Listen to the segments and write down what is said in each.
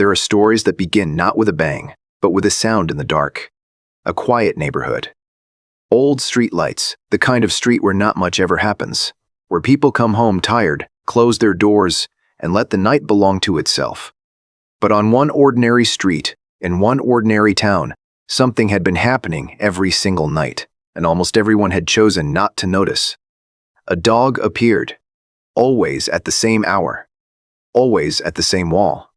There are stories that begin not with a bang, but with a sound in the dark. A quiet neighborhood. Old street lights, the kind of street where not much ever happens, where people come home tired, close their doors, and let the night belong to itself. But on one ordinary street, in one ordinary town, something had been happening every single night, and almost everyone had chosen not to notice. A dog appeared, always at the same hour, always at the same wall.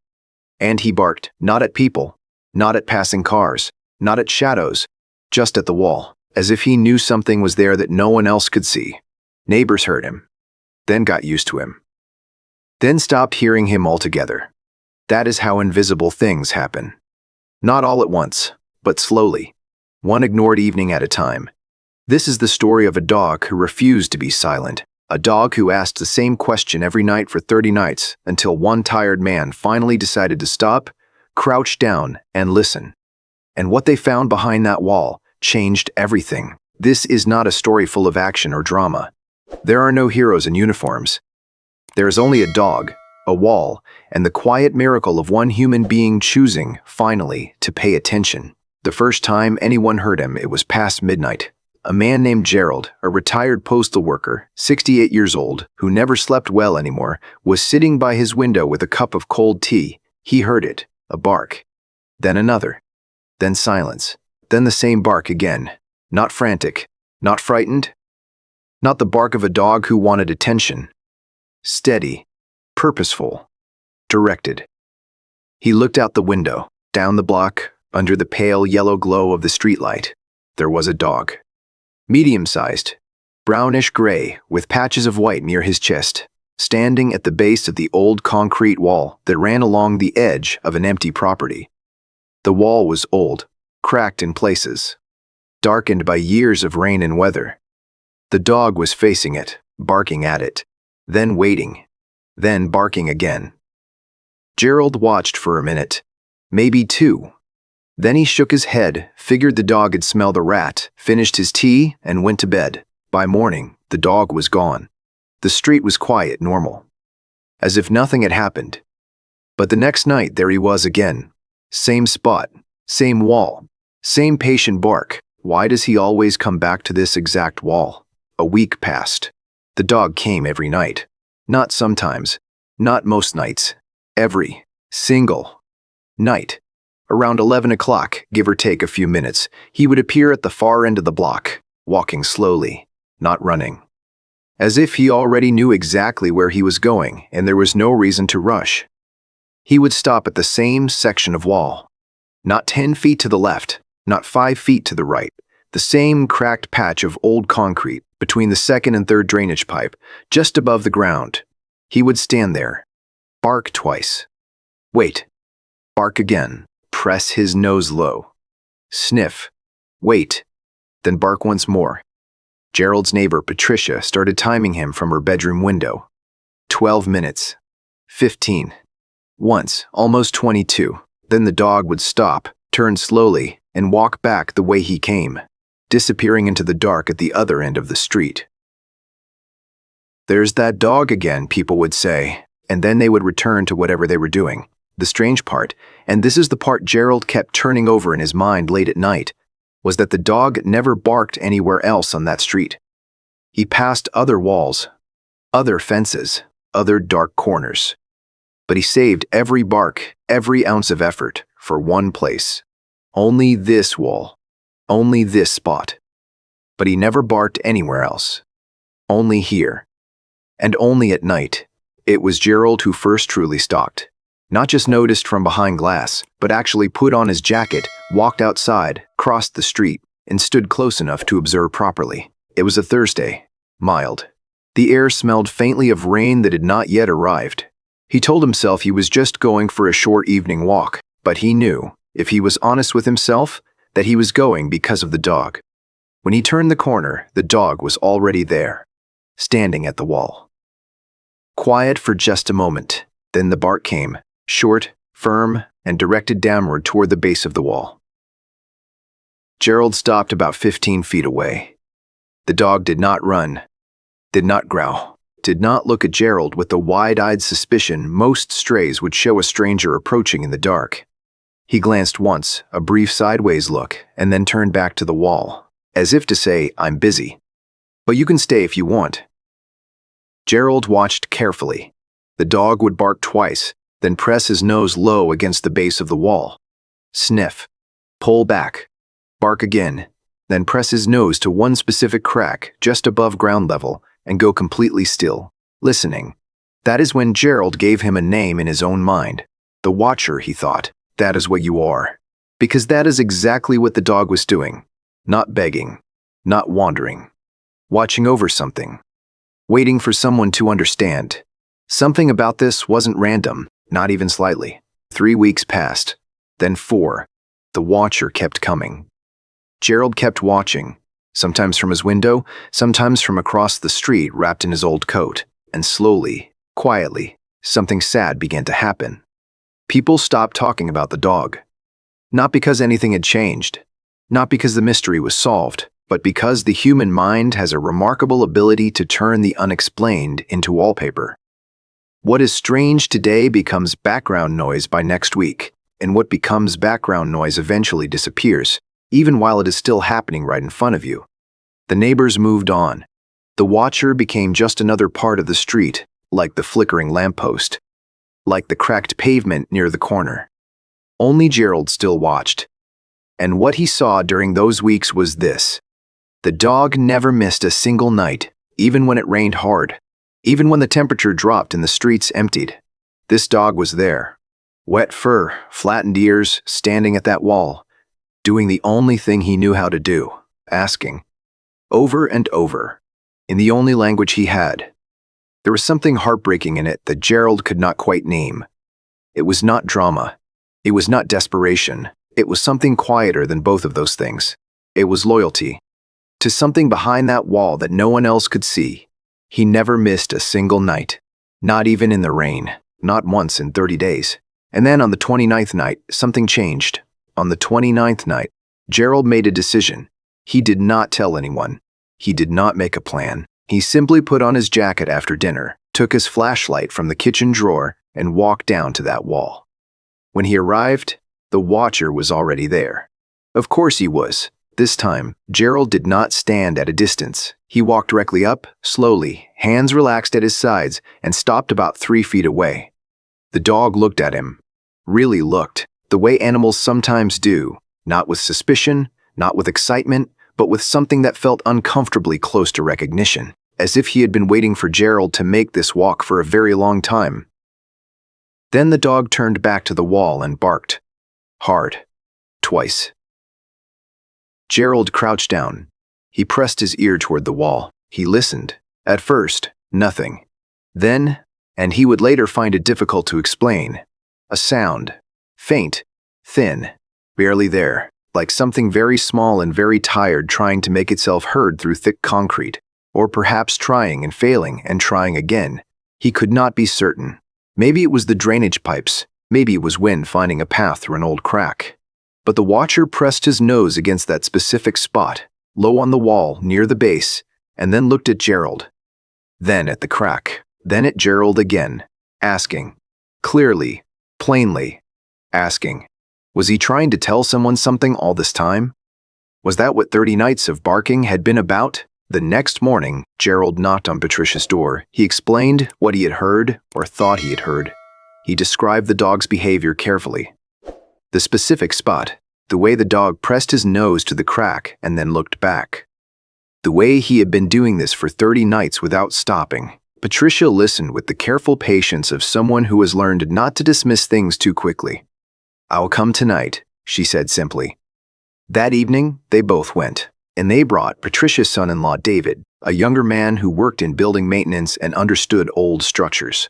And he barked, not at people, not at passing cars, not at shadows, just at the wall, as if he knew something was there that no one else could see. Neighbors heard him, then got used to him, then stopped hearing him altogether. That is how invisible things happen. Not all at once, but slowly, one ignored evening at a time. This is the story of a dog who refused to be silent, a dog who asked the same question every night for 30 nights until one tired man finally decided to stop, crouch down, and listen. And what they found behind that wall changed everything. This is not a story full of action or drama. There are no heroes in uniforms. There is only a dog, a wall, and the quiet miracle of one human being choosing, finally, to pay attention. The first time anyone heard him, it was past midnight. A man named Gerald, a retired postal worker, 68 years old, who never slept well anymore, was sitting by his window with a cup of cold tea. He heard it, a bark, then another, then silence, then the same bark again. Not frantic, not frightened, not the bark of a dog who wanted attention. Steady, purposeful, directed. He looked out the window, down the block, under the pale yellow glow of the streetlight. There was a dog. Medium-sized, brownish-gray, with patches of white near his chest, standing at the base of the old concrete wall that ran along the edge of an empty property. The wall was old, cracked in places, darkened by years of rain and weather. The dog was facing it, barking at it, then waiting, then barking again. Gerald watched for a minute, maybe two. Then he shook his head, figured the dog had smelled a rat, finished his tea, and went to bed. By morning, the dog was gone. The street was quiet, normal, as if nothing had happened. But the next night, there he was again. Same spot, same wall, same patient bark. Why does he always come back to this exact wall? A week passed. The dog came every night. Not sometimes, not most nights. Every single night. Around 11 o'clock, give or take a few minutes, he would appear at the far end of the block, walking slowly, not running. As if he already knew exactly where he was going and there was no reason to rush. He would stop at the same section of wall. Not 10 feet to the left, not 5 feet to the right. The same cracked patch of old concrete between the second and third drainage pipe, just above the ground. He would stand there, bark twice. Wait, bark again. Press his nose low. Sniff. Wait. Then bark once more. Gerald's neighbor, Patricia, started timing him from her bedroom window. 12 minutes. 15. Once, almost 22. Then the dog would stop, turn slowly, and walk back the way he came, disappearing into the dark at the other end of the street. "There's that dog again," people would say, and then they would return to whatever they were doing. The strange part, and this is the part Gerald kept turning over in his mind late at night, was that the dog never barked anywhere else on that street. He passed other walls, other fences, other dark corners. But he saved every bark, every ounce of effort, for one place. Only this wall, only this spot. But he never barked anywhere else. Only here. And only at night. It was Gerald who first truly stalked. Not just noticed from behind glass, but actually put on his jacket, walked outside, crossed the street, and stood close enough to observe properly. It was a Thursday, mild. The air smelled faintly of rain that had not yet arrived. He told himself he was just going for a short evening walk, but he knew, if he was honest with himself, that he was going because of the dog. When he turned the corner, the dog was already there, standing at the wall. Quiet for just a moment, then the bark came. Short, firm, and directed downward toward the base of the wall. Gerald stopped about 15 feet away. The dog did not run, did not growl. did not look at Gerald with the wide-eyed suspicion most strays would show a stranger approaching in the dark. He glanced once, a brief sideways look, and then turned back to the wall, as if to say, "I'm busy. But you can stay if you want." Gerald watched carefully. The dog would bark twice, then press his nose low against the base of the wall. Sniff. Pull back. Bark again. Then press his nose to one specific crack just above ground level and go completely still, listening. That is when Gerald gave him a name in his own mind. The Watcher, he thought. That is what you are. Because that is exactly what the dog was doing. Not begging. Not wandering. Watching over something. Waiting for someone to understand. Something about this wasn't random, not even slightly. 3 weeks passed. Then 4. The Watcher kept coming. Gerald kept watching, sometimes from his window, sometimes from across the street wrapped in his old coat, and slowly, quietly, something sad began to happen. People stopped talking about the dog. Not because anything had changed, not because the mystery was solved, but because the human mind has a remarkable ability to turn the unexplained into wallpaper. What is strange today becomes background noise by next week, and what becomes background noise eventually disappears, even while it is still happening right in front of you. The neighbors moved on. The Watcher became just another part of the street, like the flickering lamppost, like the cracked pavement near the corner. Only Gerald still watched. And what he saw during those weeks was this. The dog never missed a single night, even when it rained hard, even when the temperature dropped and the streets emptied. This dog was there. Wet fur, flattened ears, standing at that wall, doing the only thing he knew how to do, asking. Over and over, in the only language he had. There was something heartbreaking in it that Gerald could not quite name. It was not drama. It was not desperation. It was something quieter than both of those things. It was loyalty. To something behind that wall that no one else could see. He never missed a single night. Not even in the rain. Not once in 30 days. And then on the 29th night, something changed. On the 29th night, Gerald made a decision. He did not tell anyone. He did not make a plan. He simply put on his jacket after dinner, took his flashlight from the kitchen drawer, and walked down to that wall. When he arrived, the Watcher was already there. Of course he was. This time, Gerald did not stand at a distance. He walked directly up, slowly, hands relaxed at his sides, and stopped about 3 feet away. The dog looked at him. Really looked. The way animals sometimes do, not with suspicion, not with excitement, but with something that felt uncomfortably close to recognition, as if he had been waiting for Gerald to make this walk for a very long time. Then the dog turned back to the wall and barked. Hard. Twice. Gerald crouched down. He pressed his ear toward the wall. He listened. At first, nothing. Then, and he would later find it difficult to explain, a sound. Faint, thin, barely there, like something very small and very tired trying to make itself heard through thick concrete, or perhaps trying and failing and trying again. He could not be certain. Maybe it was the drainage pipes, maybe it was wind finding a path through an old crack. But the Watcher pressed his nose against that specific spot, low on the wall, near the base, and then looked at Gerald. Then at the crack, then at Gerald again, asking, clearly, plainly, asking, was he trying to tell someone something all this time? Was that what 30 nights of barking had been about? The next morning, Gerald knocked on Patricia's door. He explained what he had heard, or thought he had heard. He described the dog's behavior carefully. The specific spot, the way the dog pressed his nose to the crack and then looked back. The way he had been doing this for 30 nights without stopping. Patricia listened with the careful patience of someone who has learned not to dismiss things too quickly. "I'll come tonight," she said simply. That evening, they both went, and they brought Patricia's son-in-law David, a younger man who worked in building maintenance and understood old structures.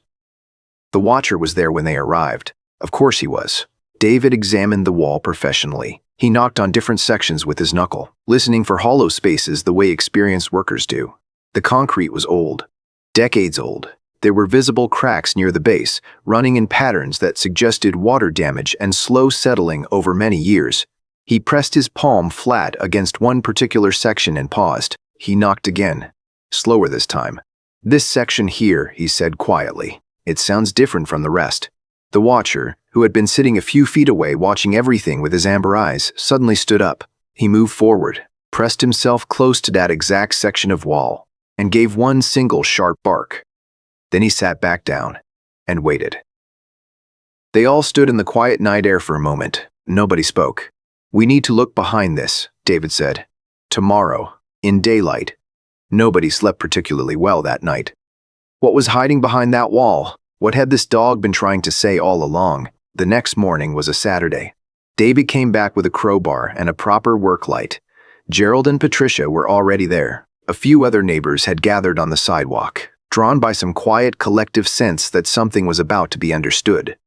The Watcher was there when they arrived. Of course he was. David examined the wall professionally. He knocked on different sections with his knuckle, listening for hollow spaces the way experienced workers do. The concrete was old. Decades old. There were visible cracks near the base, running in patterns that suggested water damage and slow settling over many years. He pressed his palm flat against one particular section and paused. He knocked again, slower this time. "This section here," he said quietly. "It sounds different from the rest." The watcher, who had been sitting a few feet away watching everything with his amber eyes, suddenly stood up. He moved forward, pressed himself close to that exact section of wall, and gave one single sharp bark. Then he sat back down and waited. They all stood in the quiet night air for a moment. Nobody spoke. "We need to look behind this," David said. "Tomorrow, in daylight." Nobody slept particularly well that night. What was hiding behind that wall? What had this dog been trying to say all along? The next morning was a Saturday. David came back with a crowbar and a proper work light. Gerald and Patricia were already there. A few other neighbors had gathered on the sidewalk, drawn by some quiet collective sense that something was about to be understood.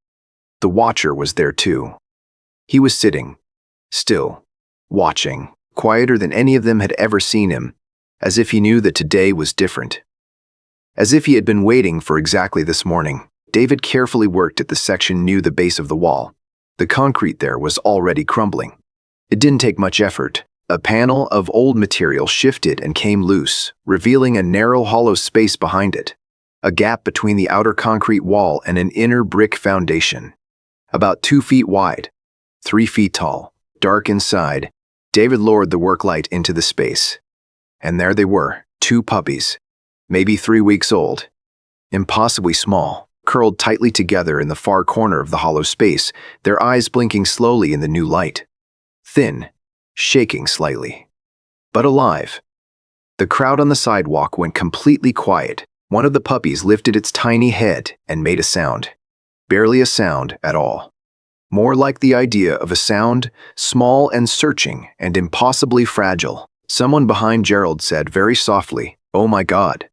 The watcher was there too. He was sitting, still, watching, quieter than any of them had ever seen him, as if he knew that today was different. As if he had been waiting for exactly this morning, David carefully worked at the section near the base of the wall. The concrete there was already crumbling. It didn't take much effort. A panel of old material shifted and came loose, revealing a narrow hollow space behind it, a gap between the outer concrete wall and an inner brick foundation. About 2 feet wide, 3 feet tall, dark inside, David lowered the work light into the space. And there they were, 2 puppies, maybe 3 weeks old, impossibly small, curled tightly together in the far corner of the hollow space, their eyes blinking slowly in the new light. Thin, shaking slightly, but alive. The crowd on the sidewalk went completely quiet. One of the puppies lifted its tiny head and made a sound. Barely a sound at all. More like the idea of a sound, small and searching and impossibly fragile. Someone behind Gerald said very softly, "Oh my God."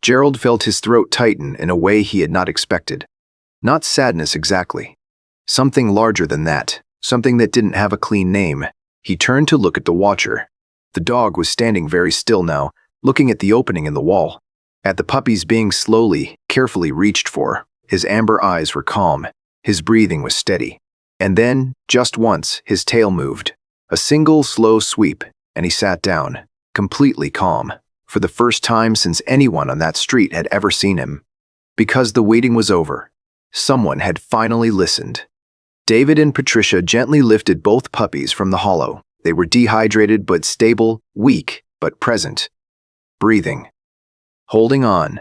Gerald felt his throat tighten in a way he had not expected. Not sadness exactly. Something larger than that, something that didn't have a clean name. He turned to look at the watcher. The dog was standing very still now, looking at the opening in the wall, at the puppies being slowly, carefully reached for. His amber eyes were calm. His breathing was steady. And then, just once, his tail moved. A single slow sweep, and he sat down, completely calm, for the first time since anyone on that street had ever seen him. Because the waiting was over. Someone had finally listened. David and Patricia gently lifted both puppies from the hollow. They were dehydrated but stable, weak but present. Breathing. Holding on.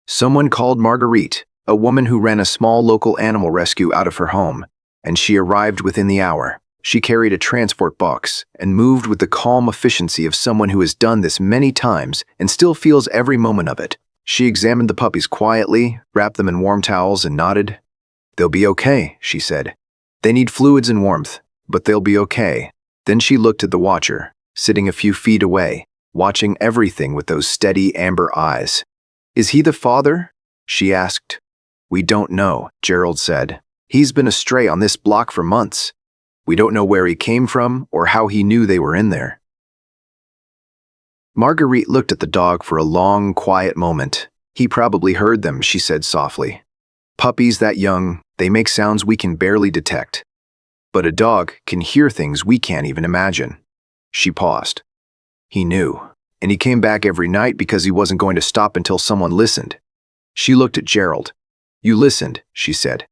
Someone called Marguerite, a woman who ran a small local animal rescue out of her home, and she arrived within the hour. She carried a transport box and moved with the calm efficiency of someone who has done this many times and still feels every moment of it. She examined the puppies quietly, wrapped them in warm towels, and nodded. "They'll be okay," she said. "They need fluids and warmth, but they'll be okay." Then she looked at the watcher, sitting a few feet away, watching everything with those steady amber eyes. "Is he the father?" she asked. "We don't know," Gerald said. "He's been astray on this block for months. We don't know where he came from or how he knew they were in there." Marguerite looked at the dog for a long, quiet moment. "He probably heard them," she said softly. "Puppies that young, they make sounds we can barely detect. But a dog can hear things we can't even imagine." She paused. "He knew, and he came back every night because he wasn't going to stop until someone listened." She looked at Gerald. "You listened," she said.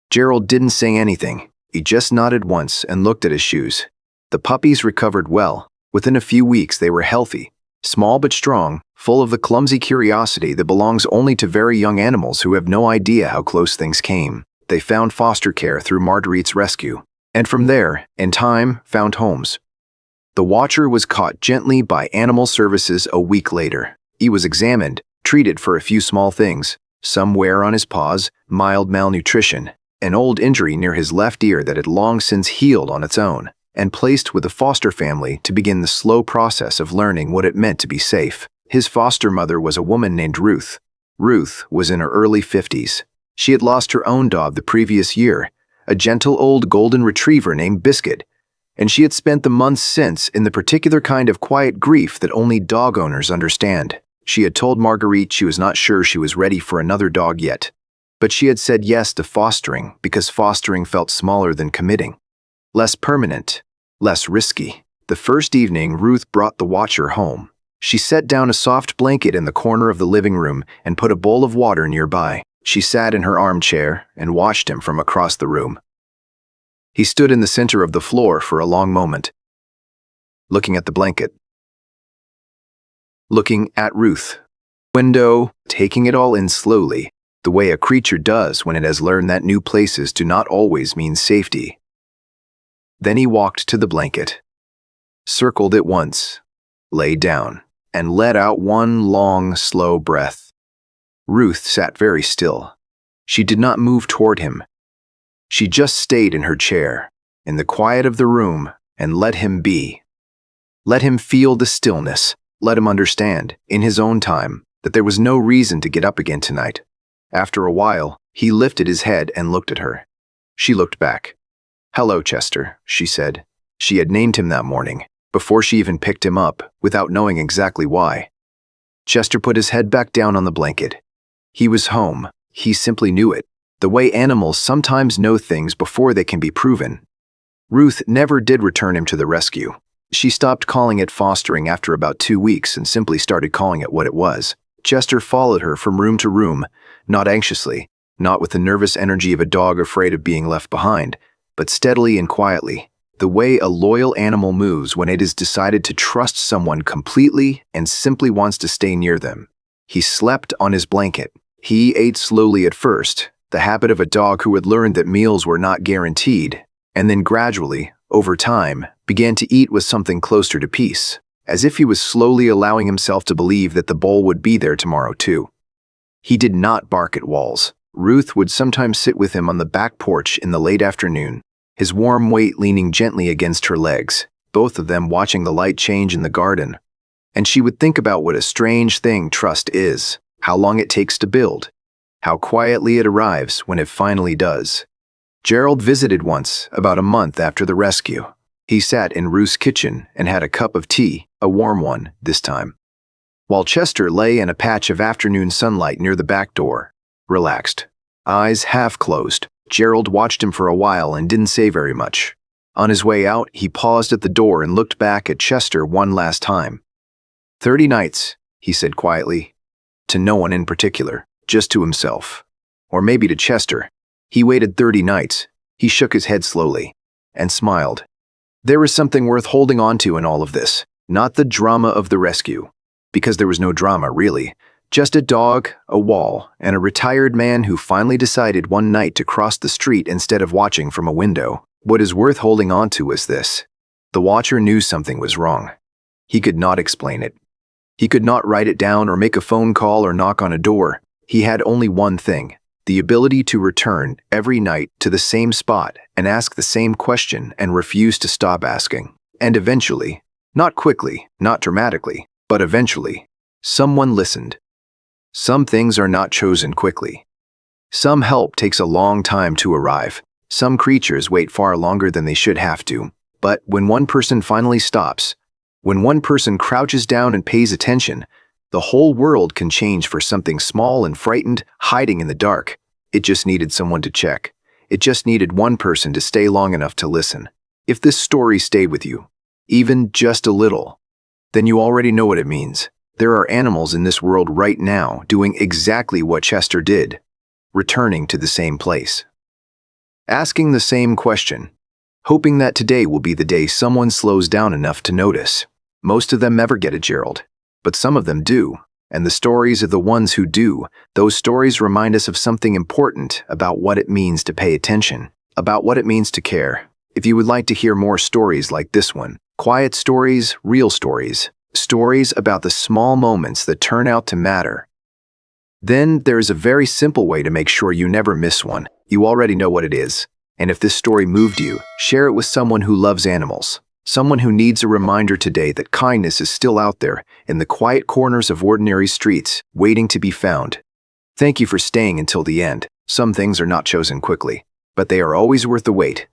Gerald didn't say anything. He just nodded once and looked at his shoes. The puppies recovered well. Within a few weeks they were healthy, small but strong, full of the clumsy curiosity that belongs only to very young animals who have no idea how close things came. They found foster care through Marguerite's rescue, and from there, in time, found homes. The watcher was caught gently by animal services a week later. He was examined, treated for a few small things, some wear on his paws, mild malnutrition, an old injury near his left ear that had long since healed on its own, and placed with a foster family to begin the slow process of learning what it meant to be safe. His foster mother was a woman named Ruth. Ruth was in her early 50s. She had lost her own dog the previous year, a gentle old golden retriever named Biscuit, and she had spent the months since in the particular kind of quiet grief that only dog owners understand. She had told Marguerite she was not sure she was ready for another dog yet, but she had said yes to fostering because fostering felt smaller than committing, less permanent, less risky. The first evening, Ruth brought the watcher home. She set down a soft blanket in the corner of the living room and put a bowl of water nearby. She sat in her armchair and watched him from across the room. He stood in the center of the floor for a long moment, looking at the blanket, looking at Ruth. Window, taking it all in slowly, the way a creature does when it has learned that new places do not always mean safety. Then he walked to the blanket, circled it once, lay down, and let out one long, slow breath. Ruth sat very still. She did not move toward him. She just stayed in her chair, in the quiet of the room, and let him be. Let him feel the stillness. Let him understand, in his own time, that there was no reason to get up again tonight. After a while, he lifted his head and looked at her. She looked back. "Hello, Chester," she said. She had named him that morning, before she even picked him up, without knowing exactly why. Chester put his head back down on the blanket. He was home. He simply knew it, the way animals sometimes know things before they can be proven. Ruth never did return him to the rescue. She stopped calling it fostering after about 2 weeks and simply started calling it what it was. Chester followed her from room to room, not anxiously, not with the nervous energy of a dog afraid of being left behind, but steadily and quietly, the way a loyal animal moves when it has decided to trust someone completely and simply wants to stay near them. He slept on his blanket. He ate slowly at first, the habit of a dog who had learned that meals were not guaranteed, and then gradually, over time, began to eat with something closer to peace, as if he was slowly allowing himself to believe that the bowl would be there tomorrow too. He did not bark at walls. Ruth would sometimes sit with him on the back porch in the late afternoon, his warm weight leaning gently against her legs, both of them watching the light change in the garden. And she would think about what a strange thing trust is, how long it takes to build, how quietly it arrives when it finally does. Gerald visited once, about a month after the rescue. He sat in Ruth's kitchen and had a cup of tea, a warm one this time, while Chester lay in a patch of afternoon sunlight near the back door, relaxed, eyes half closed. Gerald watched him for a while and didn't say very much. On his way out, he paused at the door and looked back at Chester one last time. 30 nights, he said quietly, to no one in particular, just to himself. Or maybe to Chester. He waited 30 nights. He shook his head slowly and smiled. There was something worth holding on to in all of this, not the drama of the rescue, because there was no drama really, just a dog, a wall, and a retired man who finally decided one night to cross the street instead of watching from a window. What is worth holding on to is this. The watcher knew something was wrong. He could not explain it. He could not write it down or make a phone call or knock on a door. He had only one thing. The ability to return every night to the same spot and ask the same question and refuse to stop asking. And eventually, not quickly, not dramatically, but eventually, someone listened. Some things are not chosen quickly. Some help takes a long time to arrive. Some creatures wait far longer than they should have to. But when one person finally stops, when one person crouches down and pays attention, the whole world can change for something small and frightened, hiding in the dark. It just needed someone to check. It just needed one person to stay long enough to listen. If this story stayed with you, even just a little, then you already know what it means. There are animals in this world right now doing exactly what Chester did, returning to the same place, asking the same question, hoping that today will be the day someone slows down enough to notice. Most of them never get it, Gerald. But some of them do, and the stories of the ones who do, those stories remind us of something important about what it means to pay attention, about what it means to care. If you would like to hear more stories like this one, quiet stories, real stories, stories about the small moments that turn out to matter, then there is a very simple way to make sure you never miss one. You already know what it is. And if this story moved you, share it with someone who loves animals. Someone who needs a reminder today that kindness is still out there in the quiet corners of ordinary streets, waiting to be found. Thank you for staying until the end. Some things are not chosen quickly, but they are always worth the wait.